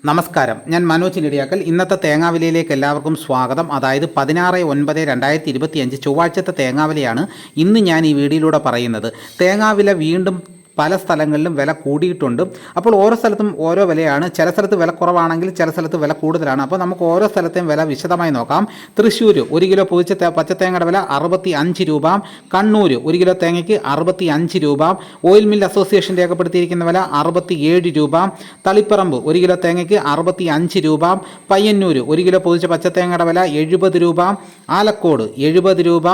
നമസ്കാരം, ഞാൻ മനോജ് നെടിയാക്കൽ. ഇന്നത്തെ തേങ്ങാവിലയിലേക്ക് എല്ലാവർക്കും സ്വാഗതം. അതായത് 16/9/2025 ചൊവ്വാഴ്ചത്തെ തേങ്ങാവിലയാണ് ഇന്ന് ഞാൻ ഈ വീഡിയോയിലൂടെ പറയുന്നത്. തേങ്ങാവില വീണ്ടും പല സ്ഥലങ്ങളിലും വില കൂടിയിട്ടുണ്ട്. അപ്പോൾ ഓരോ സ്ഥലത്തും ഓരോ വിലയാണ്. ചില സ്ഥലത്ത് വില കുറവാണെങ്കിൽ ചില സ്ഥലത്ത് വില കൂടുതലാണ്. അപ്പോൾ നമുക്ക് ഓരോ സ്ഥലത്തെയും വില വിശദമായി നോക്കാം. തൃശ്ശൂർ 1 കിലോ പൊതിച്ച പച്ചത്തേങ്ങയുടെ വില 65 രൂപ. കണ്ണൂർ 1 കിലോ തേങ്ങയ്ക്ക് 65 രൂപ. ഓയിൽ മിൽ അസോസിയേഷൻ രേഖപ്പെടുത്തിയിരിക്കുന്ന വില 67 രൂപ. തളിപ്പറമ്പ് 1 കിലോ തേങ്ങയ്ക്ക് 65 രൂപ. പയ്യന്നൂർ 1 കിലോ പൊതിച്ച പച്ചത്തേങ്ങയുടെ വില 70 രൂപ. ആലക്കോട് 70 രൂപ.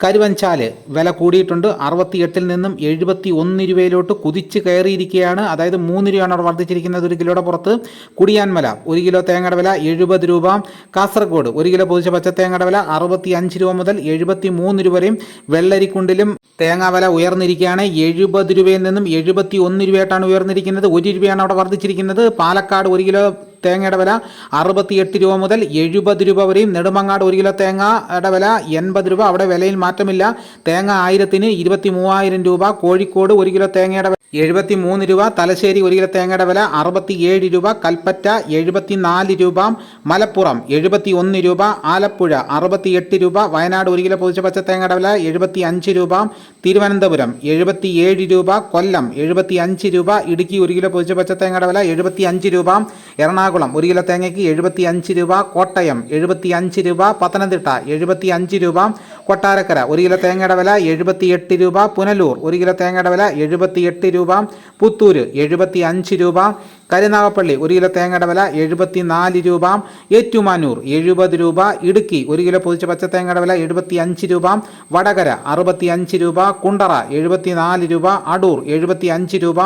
കരുവഞ്ചാല് വില കൂടിയിട്ടുണ്ട്. 68 നിന്നും 71 രൂപയിലോട്ട് കുതിച്ച് കയറിയിരിക്കുകയാണ്. അതായത് 3 രൂപയാണ് അവിടെ വർദ്ധിച്ചിരിക്കുന്നത് 1 കിലോയുടെ പുറത്ത്. കുടിയാൻമല 1 കിലോ തേങ്ങയുടെ വില 70 രൂപ. കാസർഗോഡ് 1 കിലോ പൊതിച്ച പച്ചത്തേങ്ങയുടെ വില 65 രൂപ മുതൽ 73 രൂപ വരെയും. വെള്ളരിക്കുണ്ടിലും തേങ്ങാ വില ഉയർന്നിരിക്കുകയാണ്. 70 രൂപയിൽ നിന്നും 71 രൂപയായിട്ടാണ് ഉയർന്നിരിക്കുന്നത്. 1 രൂപയാണ് അവിടെ വർദ്ധിച്ചിരിക്കുന്നത്. പാലക്കാട് 1 കിലോ തേങ്ങയുടെ വില 68 രൂപ മുതൽ 70 രൂപ വരെയും. നെടുമങ്ങാട് 1 കിലോ തേങ്ങയുടെ വില 80 രൂപ. അവിടെ വിലയിൽ മാറ്റമില്ല. തേങ്ങ 1000-ന് 23,000 രൂപ. കോഴിക്കോട് 1 കിലോ തേങ്ങയുടെ 73 രൂപ. തലശ്ശേരി 1 കിലോ തേങ്ങയുടെ വില 67 രൂപ. കൽപ്പറ്റ 74 രൂപ. മലപ്പുറം 71 രൂപ. ആലപ്പുഴ 68 രൂപ. വയനാട് 1 കിലോ പൊതിച്ച പച്ച തേങ്ങയുടെ വില 75 രൂപ. തിരുവനന്തപുരം 77 രൂപ. കൊല്ലം 75 രൂപ. ഇടുക്കി 1 കിലോ പൊതിച്ച പച്ച തേങ്ങയുടെ വില 75 രൂപ. എറണാകുളം 1 കിലോ തേങ്ങയ്ക്ക് 75 രൂപ. കോട്ടയം 75 രൂപ. പത്തനംതിട്ട 75 രൂപ. കൊട്ടാരക്കര 1 കിലോ തേങ്ങയുടെ വില 78 രൂപ. പുനലൂർ 1 കിലോ തേങ്ങയുടെ വില 78 രൂപ. പുത്തൂർ 75 രൂപ. കരുനാഗപ്പള്ളി 1 കിലോ തേങ്ങയുടെ വില 74 രൂപ. ഏറ്റുമാനൂർ 70 രൂപ. ഇടുക്കി 1 കിലോ പൊതിച്ച പച്ച തേങ്ങയുടെ വില 75 രൂപ. വടകര 65 രൂപ. കുണ്ടറ 74 രൂപ. അടൂർ 75 രൂപ.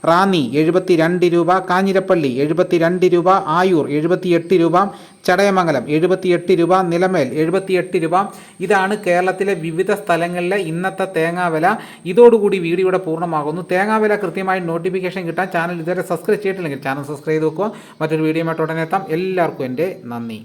റാന്നി 72 രൂപ. കാഞ്ഞിരപ്പള്ളി 72 രൂപ. ആയൂർ 78 രൂപ. ചടയമംഗലം 78 രൂപ. നിലമേൽ 78 രൂപ. ഇതാണ് കേരളത്തിലെ വിവിധ സ്ഥലങ്ങളിലെ ഇന്നത്തെ തേങ്ങാവില. ഇതോടുകൂടി വീഡിയോയുടെ പൂർണ്ണമാകുന്നു. തേങ്ങാവില കൃത്യമായി നോട്ടിഫിക്കേഷൻ കിട്ടാൻ ചാനൽ ഇതുവരെ സബ്സ്ക്രൈബ് ചെയ്തിട്ടില്ലെങ്കിൽ ചാനൽ സബ്സ്ക്രൈബ് ചെയ്ത് വെക്കുക. മറ്റൊരു വീഡിയോയുമായിട്ട് ഉടനെ എത്താം. എല്ലാവർക്കും എൻ്റെ നന്ദി.